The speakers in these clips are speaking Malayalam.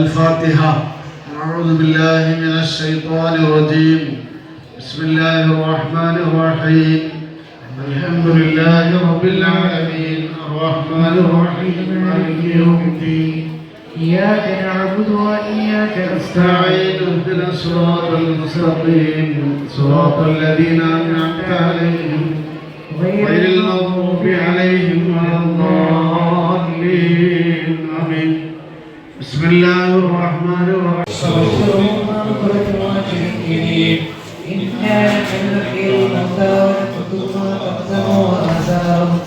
الفاتحة. أعوذ بالله من الشيطان الرجيم. بسم الله الرحمن الرحيم. الحمد لله رب العالمين الرحمن الرحيم مالك يوم الدين. إياك نعبد وإياك نستعين. اهدنا الصراط المستقيم صراط الذين أنعمت عليهم غير المغضوب عليهم ولا الضالين. آمين. بسم الله الرحمن الرحيم. إنا نحيي الموتى ونكتب ما قدموا وآثارهم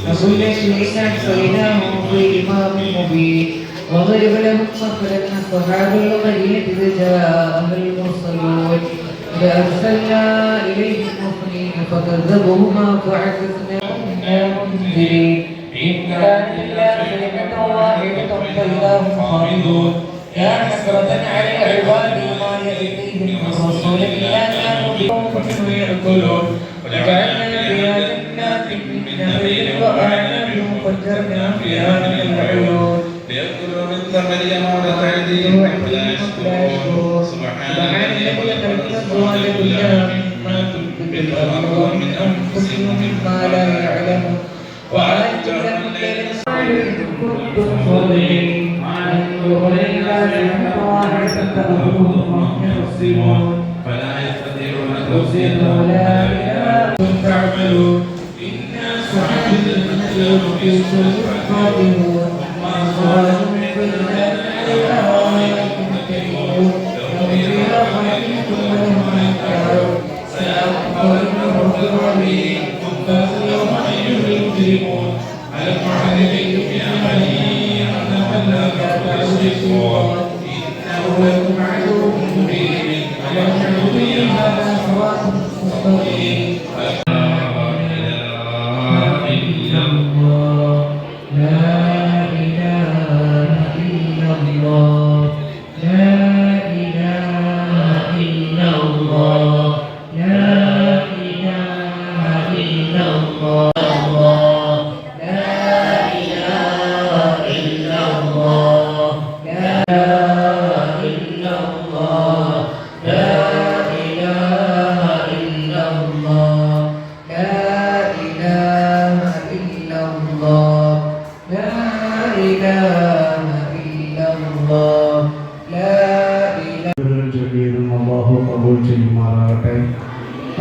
وكل شيء أحصيناه في إمام مبين. وضرب لهم مثلا أصحاب القرية إذ جاءهم المرسلون إذ أرسلنا إليهم مرسلين فكذبوهما فعززناهم منذرين. إن كان إلا كلمة واحدة فإذا هم خالدون. يا حسرة على العباد ما يأتيهم من رسول إلا كانوا بقومهم يأكلون. وجعلنا فيها جنات من نخيل وأعناب وفجرنا فيها من العيون ليأكلوا من ثمرها وتعديهم ولا يشكرون. سبحان الذي خلق الأزواج كلها مما تنبت الأرض ومن أنفسهم مما لا يعلمون. وأعدت لهم الليل عليكم كنتم صالحين. فلا يستطيعون توصيلا ولا تعملون. إنا سعيد المثل في سورة قادرون ما صاروا من بلاد عليكم كريمون لهم فيها خيركم ولهم أنكار سلام قولا رب العالمين. ممتاز اليوم أيها المجرمون ألم أعلمكم يا بني أنه لا تشركون إنه لكم عدو مبين. ألم تعبدوا هذا صراط مستقيم.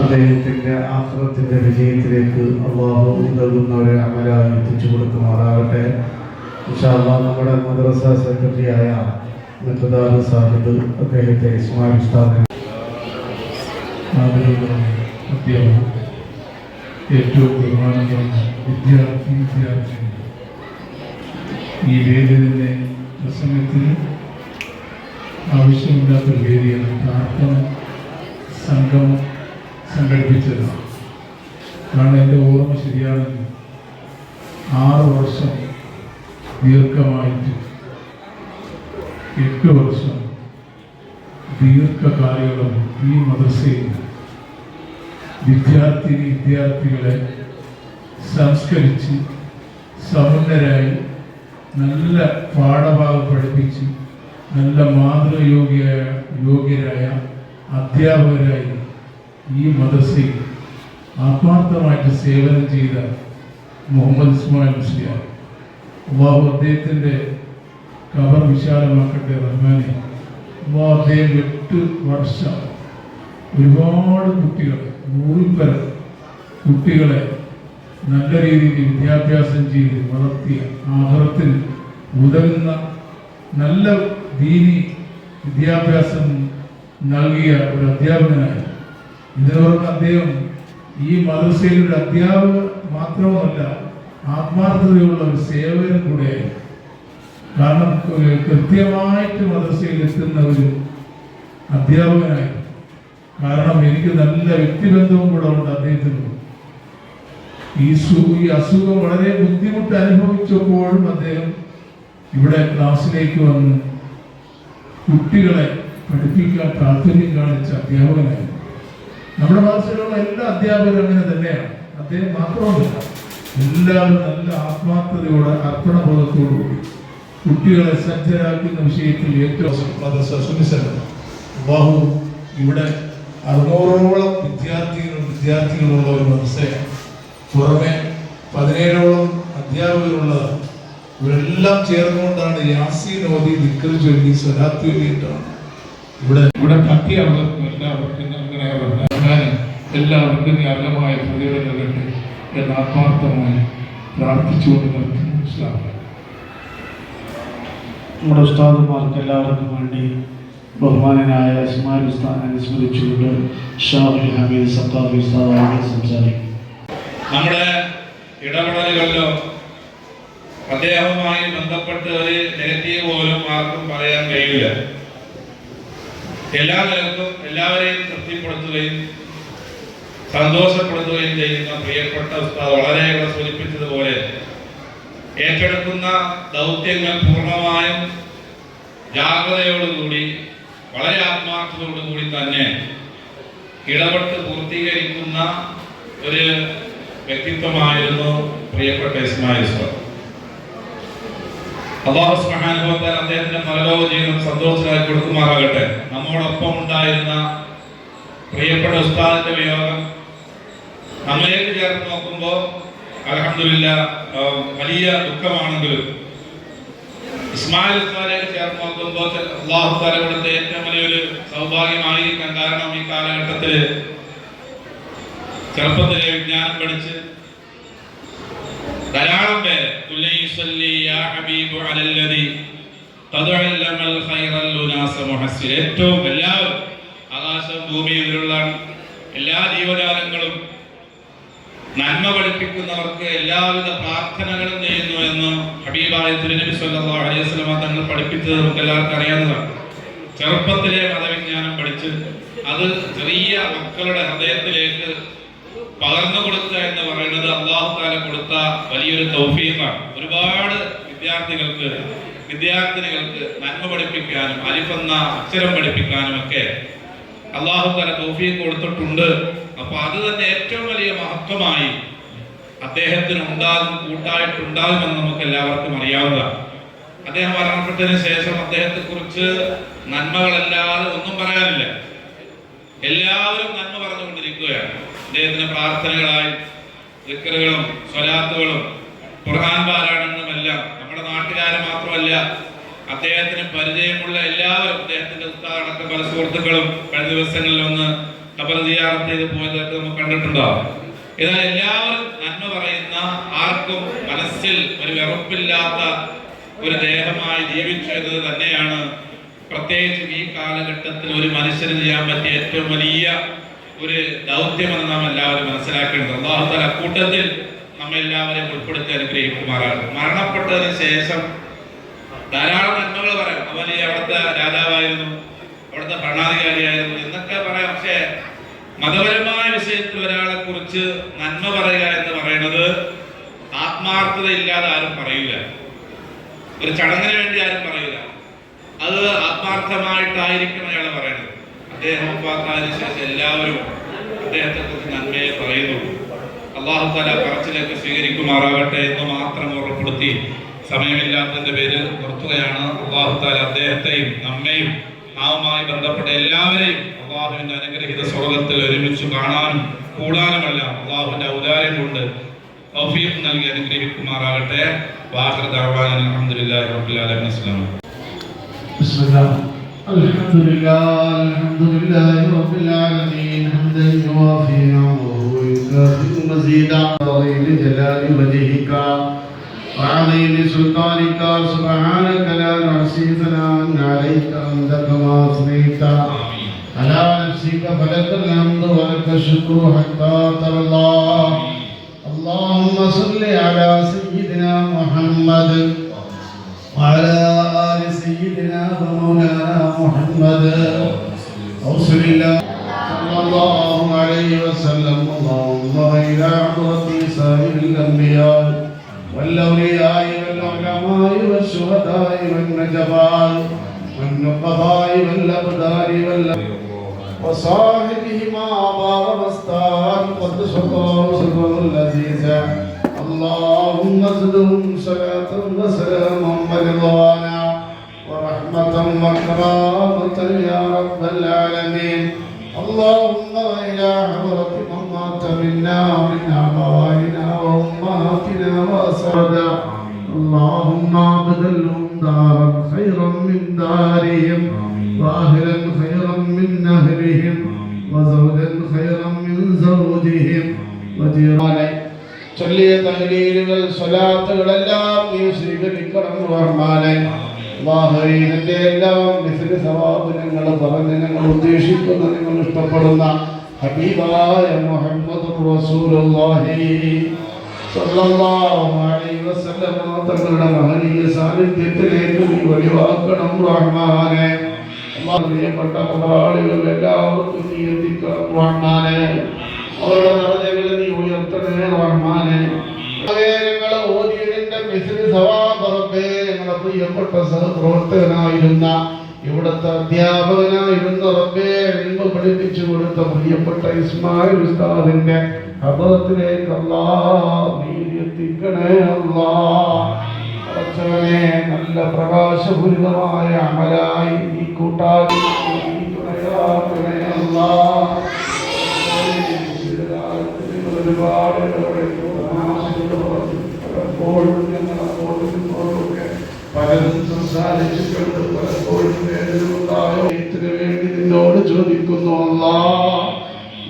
അദ്ദേഹത്തിൻ്റെ ആഖിറത്തിൻ്റെ വിജയത്തിലേക്ക് അള്ളാഹു ഉതകുന്ന ഒരു അമലായി എത്തിച്ചു കൊടുക്കുമാറാകട്ടെ. ഇൻഷാ അല്ലാഹ് നമ്മുടെ മദ്രസ സെക്രട്ടറിയായ മുഖ്താദ് സാഹിബ് അദ്ദേഹത്തെ ഇസ്മായിൽ ഉസ്താദിനെ അധ്യാപകർ, ഏറ്റവും ബഹുമാനമുള്ള വിദ്യാർത്ഥികൾ, ഈ വേദി തന്നെ പ്രസംഗത്തിന് ആവശ്യമില്ലാത്തൊരു വേദിയാണ്. പ്രാർത്ഥന സംഘം സംഘടിപ്പിച്ചത് കാരണം എൻ്റെ ഓർമ്മ ശരിയാണെങ്കിൽ 6 വർഷം ദീർഘമായിട്ട് 8 വർഷം ദീർഘകാലങ്ങളും ഈ മദ്രസയിൽ വിദ്യാർത്ഥികളെ സംസ്കരിച്ച് സമുന്നരായി നല്ല പാഠഭാഗം പഠിപ്പിച്ച് നല്ല മാതൃയോഗ്യരായ അധ്യാപകരായി ഈ മദ്രസയിൽ ആത്മാർത്ഥമായിട്ട് സേവനം ചെയ്ത മുഹമ്മദ് ഇസ്മായിൽ മുസ്ലിയാർ, അള്ളാഹു അദ്ദേഹത്തിൻ്റെ ഖബർ വിശാലമാക്കട്ടെ റഹ്മാനെ. അദ്ദേഹം 8 വർഷം ഒരുപാട് കുട്ടികളെ, 100 കുട്ടികളെ നല്ല രീതിയിൽ വിദ്യാഭ്യാസം ചെയ്ത് വളർത്തിയ, ആഖിറത്തിന് ഉതകുന്ന നല്ല ദീനി വിദ്യാഭ്യാസം നൽകിയ ഒരു അധ്യാപകനായി. ഇതിനോടൊപ്പം അദ്ദേഹം ഈ മദ്രസയിലൊരു അധ്യാപകർ മാത്രമല്ല, ആത്മാർത്ഥതയുള്ള ഒരു സേവനം കൂടെയായി. കാരണം കൃത്യമായിട്ട് മദ്രസയിൽ എത്തുന്ന ഒരു അധ്യാപകനായി. കാരണം എനിക്ക് നല്ല വ്യക്തിബന്ധവും കൂടെ ഉണ്ട് അദ്ദേഹത്തിന്. ഈ അസുഖം വളരെ ബുദ്ധിമുട്ട് അനുഭവിച്ചപ്പോഴും അദ്ദേഹം ഇവിടെ ക്ലാസ്സിലേക്ക് വന്ന് കുട്ടികളെ പഠിപ്പിക്കാൻ താല്പര്യം കാണിച്ച അധ്യാപകനായി. നമ്മുടെ ഭാഷയിലുള്ള എല്ലാ അധ്യാപകരും അങ്ങനെ തന്നെയാണ്. അദ്ദേഹം മാത്രമല്ല, എല്ലാവരും നല്ല ആത്മാർത്ഥതയോടെ, അർപ്പണബോധത്തോടുകൂടി കുട്ടികളെ സജ്ജരാക്കുന്ന വിഷയത്തിൽ ഏറ്റവും മദ്രസ സുന്നിസെന്റർ അല്ലാഹു ഇവിടെ 600ഓളം വിദ്യാർത്ഥികളുള്ള ഒരു മദ്രസയാണ്. പുറമെ 17ഓളം അധ്യാപകരുള്ളതാണ്. ഇവരെല്ലാം ചേർന്നുകൊണ്ടാണ് യാസീൻ ഓതി ദിക്ർ ചൊല്ലി സ്വലാത്ത് ചൊല്ലിയിട്ടാണ് ഇവിടെ പറ്റിയവർക്കും എല്ലാവർക്കും എല്ലാവർക്കും അർഹമായ പ്രതിഫലം നൽകട്ടെ എന്ന് ആത്മാർത്ഥമായി പ്രാർത്ഥിച്ചുകൊണ്ട് നിർത്തുന്നു. നമ്മുടെ ഉസ്താദുമാർക്ക് എല്ലാവർക്കും വേണ്ടി ബഹുമാനനായ ഇസ്മായിൽ ഉസ്താദിനെ അനുസ്മരിച്ചുകൊണ്ട് ഷാഹുൽ ഹമീദ് സത്താഫി ഉസ്താദ് സംസാരിക്കും. നമ്മുടെ ഇടപെടലുകളിലോ അദ്ദേഹവുമായി ബന്ധപ്പെട്ട് ഒരു നെഗറ്റീവ് പോലും ആർക്കും പറയാൻ കഴിയില്ല. എല്ലാ നിലക്കും എല്ലാവരെയും തൃപ്തിപ്പെടുത്തുകയും സന്തോഷപ്പെടുത്തുകയും ചെയ്യുന്ന പ്രിയപ്പെട്ട ഉസ്താദ് വളരെയേറെ സൂചിപ്പിച്ചതുപോലെ ഏറ്റെടുക്കുന്ന ദൗത്യങ്ങൾ പൂർണ്ണമായും ജാഗ്രതയോടുകൂടി വളരെ ആത്മാർത്ഥതയോടുകൂടി തന്നെ ഇടപെട്ട് പൂർത്തീകരിക്കുന്ന ഒരു വ്യക്തിത്വമായിരുന്നു പ്രിയപ്പെട്ട ഇസ്മായിൽ ഉസ്താദ്. അല്ലാഹു സുബ്ഹാനഹു വ തആല അദ്ദേഹത്തിന്റെ പരലോക ജീവിതം സന്തോഷമായി കൊടുക്കുമാറാകട്ടെ. നമ്മോടൊപ്പം ഉണ്ടായിരുന്ന പ്രിയപ്പെട്ട ഉസ്താദിന്റെ വിയോഗം നമ്മിലേക്ക് ചേർത്ത് നോക്കുമ്പോൾ അൽഹംദുലില്ലാഹ് വലിയ ദുഃഖമാണെങ്കിലും ഇസ്മായിൽ ഉസ്താദിലേക്ക് ചേർത്ത് നോക്കുമ്പോൾ അല്ലാഹു തആല കൊടുത്ത ഏറ്റവും വലിയൊരു സൗഭാഗ്യമായിരിക്കാൻ കാരണം ഈ കാലഘട്ടത്തിൽ ചെറുപ്പത്തിലെ വിജ്ഞാനം പഠിച്ച് ധാരാളം പേര് ഏറ്റവും എല്ലാവരും ആകാശവും ഭൂമിയിലുള്ള എല്ലാ ജീവജാലങ്ങളും നന്മ പഠിപ്പിക്കുന്നവർക്ക് എല്ലാവിധ പ്രാർത്ഥനകളും ചെയ്യുന്നു എന്ന് ഹബീബായ തിരുനബി സല്ലല്ലാഹു അലൈഹി വസല്ലം തങ്ങൾ പഠിപ്പിച്ചത് നമുക്ക് എല്ലാവർക്കും അറിയാവുന്നതാണ്. ചെറുപ്പത്തിലെ മതവിജ്ഞാനം പഠിച്ച് അത് ചെറിയ മക്കളുടെ ഹൃദയത്തിലേക്ക് പകർന്നു കൊടുക്കുക എന്ന് പറയുന്നത് അല്ലാഹു തആല കൊടുത്ത വലിയൊരു തൗഫീഖാണ്. ഒരുപാട് വിദ്യാർത്ഥിനികൾക്ക് നന്മ പഠിപ്പിക്കാനും അലിഫ് എന്ന അക്ഷരം പഠിപ്പിക്കാനും ഒക്കെ അല്ലാഹു തആല തൗഫീഖ് കൊടുത്തിട്ടുണ്ട്. അപ്പൊ അത് തന്നെ ഏറ്റവും വലിയ മഹത്വമായി അദ്ദേഹത്തിന് കൂട്ടായിട്ടുണ്ടാകുമെന്ന് നമുക്ക് എല്ലാവർക്കും അറിയാവുന്നതാണ്. അദ്ദേഹം മരണപ്പെട്ടതിന് ശേഷം അദ്ദേഹത്തെ കുറിച്ച് നന്മകളല്ലാതെ ഒന്നും പറയാനില്ല. എല്ലാവരും നന്മ പറഞ്ഞുകൊണ്ടിരിക്കുകയാണ്. അദ്ദേഹത്തിന്റെ പ്രാർത്ഥനകളായി ദിക്റുകളും സ്വലാത്തുകളും ഖുർആൻ പാരായണങ്ങളുമെല്ലാം നമ്മുടെ നാട്ടുകാരെ മാത്രമല്ല അദ്ദേഹത്തിന് പരിചയമുള്ള എല്ലാവരും അദ്ദേഹത്തിന്റെ ഉസ്താദടക്കം പല സുഹൃത്തുക്കളും കഴിഞ്ഞ ദിവസങ്ങളിൽ ഒന്ന് ഖബർ സിയാറത്ത് ചെയ്ത് പോയതൊക്കെ നമുക്ക് കണ്ടിട്ടുണ്ടാവും. എന്നാൽ എല്ലാവരും നന്മ പറയുന്ന, ആർക്കും മനസ്സിൽ ഒരു വെറുപ്പില്ലാത്ത ഒരു ദേഹമായി ജീവിച്ചു എന്നത് തന്നെയാണ് പ്രത്യേകിച്ച് ഈ കാലഘട്ടത്തിൽ ഒരു മനുഷ്യന് ചെയ്യാൻ പറ്റിയ ഏറ്റവും വലിയ ഒരു ദൗത്യമെന്ന് നാം എല്ലാവരും മനസ്സിലാക്കേണ്ടത്. അല്ലാഹു തആല കൂട്ടത്തിൽ നമ്മെല്ലാവരെയും ഉൾപ്പെടുത്തി അനുഗ്രഹിക്കുമാറാണ്. മരണപ്പെട്ടതിന് ശേഷം ധാരാളം നന്മകൾ പറയാം. അവന് അവിടുത്തെ രാജാവായിരുന്നു, അവിടുത്തെ ഭരണാധികാരിയായിരുന്നു എന്നൊക്കെ പറയാം. പക്ഷേ മതപരമായ വിഷയത്തിൽ ഒരാളെ കുറിച്ച് നന്മ പറയുക എന്ന് പറയുന്നത് ആത്മാർത്ഥതയില്ലാതെ ആരും പറയില്ല. ഒരു ചടങ്ങിന് വേണ്ടി ആരും പറയില്ല. അത് ആത്മാർത്ഥമായിട്ടായിരിക്കും അയാൾ പറയുന്നത്. അദ്ദേഹം വഫാത്തായതിനു ശേഷം എല്ലാവരും അദ്ദേഹത്തെ കുറിച്ച് നന്മയെ പറയുന്നുള്ളൂ. അല്ലാഹു തആല പറച്ചിലേക്ക് സ്വീകരിക്കുമാറാകട്ടെ എന്ന് മാത്രം ഉറപ്പെടുത്തി സമയമില്ലാത്തതിന്റെ പേരിൽ നിർത്തുകയാണ്. അല്ലാഹു തആല അദ്ദേഹത്തെയും നമ്മെയും നാവുമായി ബന്ധപ്പെട്ട എല്ലാവരെയും അല്ലാഹുവിന്റെ അനുഗ്രഹീത സ്വർഗ്ഗത്തിൽ ഒരുമിച്ച് കാണാനും കൂടാനുമെല്ലാം അല്ലാഹുവിന്റെ ഔദാര്യം കൊണ്ട് തൗഫീഖ് നൽകി അനുഗ്രഹിക്കുമാറാകട്ടെ. വാഖിറു ദഅവാന അൽഹംദുലില്ലാഹി റബ്ബിൽ ആലമീൻ. അസ്സലാമു ബിസ്മില്ലാഹ് അൽഹംദുലില്ലാഹി റബ്ബിൽ ആലമീൻ ഹംദൻ യുവാഫി നിഅമഹു വയുകാഫി മസീദാ ജലാലി വജ്ഹിക وعظيم سلطانك سبحانك لا نحصي ثناء عليك أنت كما أثنيت على نفسك فلك الحمد ولك الشكر حتى ترضى. اللهم صل على سيدنا محمد وعلى آل سيدنا ومولانا محمد رسول الله صلى الله عليه وسلم. اللهم إلى حضرة سائر الأنبياء والأولياء والعلماء والشهداء والنجباء والنقباء والأبدار وصاحبهما باب مستان قدس الله العزيز. اللهم زدهم صلاة وسلاما ورضوانا ورحمة وكرامة يا رب العالمين. اللهم إلى حضرة من مات منا ومن آبائنا وأمهاتنا وأسرنا اللهم ابدلهم دارا خيرا من دارهم وأهلا خيرا من أهلهم وزوجا خيرا من زوجهم وجيرانا. ചൊല്ലിയ തഹ്ലീലുകൾ സ്വലാത്തുകളെല്ലാം നീ സ്വീകരിക്കണം റഹ്മാനേ. അല്ലാഹുവേ, ഇതിന്റെ എല്ലാം മിസ്ലി സവാബ് ഞങ്ങൾ പറഞ്ഞ് ഞങ്ങൾ ഉദ്ദേശിക്കുന്ന നിങ്ങൾ ഇഷ്ടപ്പെടുന്ന ഹബീബായ മുഹമ്മദുർ റസൂലുള്ളാഹി സ്വല്ലല്ലാഹു അലൈഹി വസല്ലം തങ്ങളുടെ മഹനീയ സാന്നിധ്യത്തിലേക്ക് നീ വഴിവാക്കണം റഹ്മാനേ. പ്രിയപ്പെട്ട പൗരാളികൾ എല്ലാവർക്കും നീ എത്തിക്കണം റഹ്മാനേ. അവരുടെ ദർജകളെ നീ ഉയർത്തണേ റഹ്മാനേ. ഞങ്ങളെ ഓതിയതിന്റെ മിസ്ലി സവാബ് റബ്ബേ, ഞങ്ങളുടെ പ്രിയപ്പെട്ട സഹപ്രവർത്തകനായിരുന്ന ഇവിടുത്തെ അധ്യാപകനായിരുന്ന റബ്ബേ, ഇൽമു പഠിപ്പിച്ചു കൊടുത്ത പ്രിയപ്പെട്ട ഇസ്മായിൽ ഉസ്താദിന്റെ ഹദറത്തിലേക്ക് അല്ലാഹ് നീ എത്തിക്കണേ അല്ലാഹ്. അർച്ചനെ നല്ല പ്രകാശപൂരിതമായ അമലായി നീ കൂട്ടാക്കി നീ തുണയാക്കണേ അല്ലാഹ്. ഒരുപാട് പലപ്പോഴും പലരും സംസാരിച്ചിട്ടുണ്ട്, പലപ്പോഴും വേദനയുണ്ടായതിനു വേണ്ടി നിന്നോട് ചോദിക്കുന്നു അല്ലാഹ്,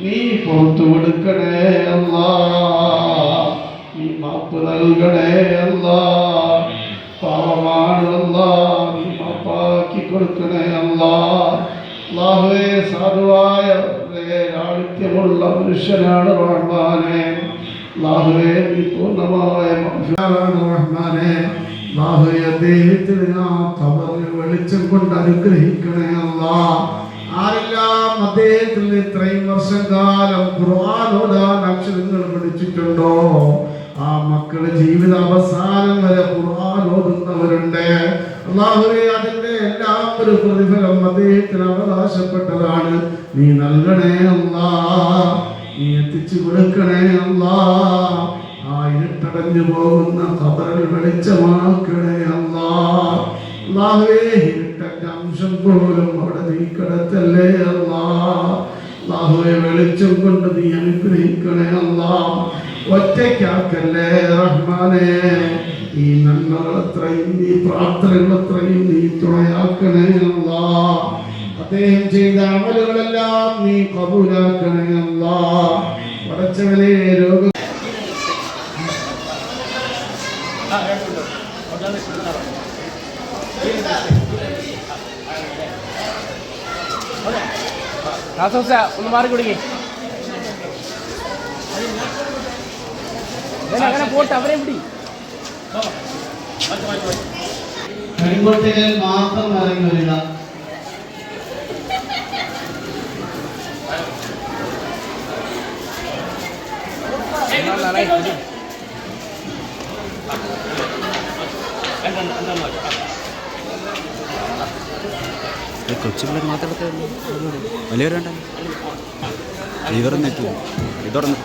നീ പുറത്തു കൊടുക്കണേ അല്ലാഹ്, നീ മാപ്പ് നൽകണേ അല്ലാഹ്. പാവമാണ് അല്ലാഹ്, നീ മാപ്പാക്കി കൊടുക്കണേ അല്ലാഹ്. അല്ലാഹുവേ, സാധുവായ ലാളിത്യമുള്ള മനുഷ്യനാണ് റഹ്മാനേ. അല്ലാഹുവേ, നീ പൂർണ്ണമായ മഗ്ഫിറത്താണ് റഹ്മാനേ. അല്ലാഹുവേ, അദ്ദേഹത്തിന് ആ ഖബറിൽ വെളിച്ചം കൊണ്ട് അനുഗ്രഹിക്കണേ അല്ലാഹ്. ആരെല്ലാം അദ്ദേഹത്തിൽ ഇത്രയും വർഷക്കാലം ഖുർആൻ ഓതാൻ അക്ഷരങ്ങൾ പഠിച്ചിട്ടുണ്ടോ, ആ മക്കള് ജീവിത അവസാനം വരെ ഖുർആൻ ഓതുന്നവരുണ്ട്. അല്ലാഹുവേ, അതിന്റെ എല്ലാം ഒരു പ്രതിഫലം അദ്ദേഹത്തിന് അവകാശപ്പെട്ടതാണ്. നീ നൽകണേ അല്ലാഹ്, നീ എത്തിച്ചു കൊടുക്കണേ അല്ലാഹ്. ആ ഇരുട്ടടഞ്ഞു പോകുന്ന ഖബറിൽ വെളിച്ചമാക്കണേ അല്ലാഹ്. അല്ലാഹുവേ, ഇരുട്ടന്റെ അംശം പോലും അവിടെ നീ കടത്തല്ലേ അല്ലാഹ്. അല്ലാഹുവേ, വെളിച്ചം കൊണ്ട് നീ അനുഗ്രഹിക്കണേ അല്ലാഹ്. ഒറ്റയ്ക്കാക്കല്ലേ റഹ്മാനേ. ഈ നന്മകളത്രയും ഈ പ്രാർത്ഥനകളത്രയും നീ തുണയാക്കണേ അല്ലാഹ്. അദ്ദേഹം ചെയ്ത അമലുകളെല്ലാം നീ കബൂലാക്കണേ അല്ലാഹ്. പടച്ചവനെ, രോഗം ഒന്ന് മാറി കൊടുക്കേ, അങ്ങനെ പോട്ടെ, അവരെ പിടി. പെൺകുട്ടികൾ മാത്രം ഇറങ്ങി വരിക. കൊച്ചു പിള്ളേർ മാത്രമേ വലിയവരുണ്ടല്ലോ, ഇവരൊന്നും എത്തും ഇതോടൊന്നും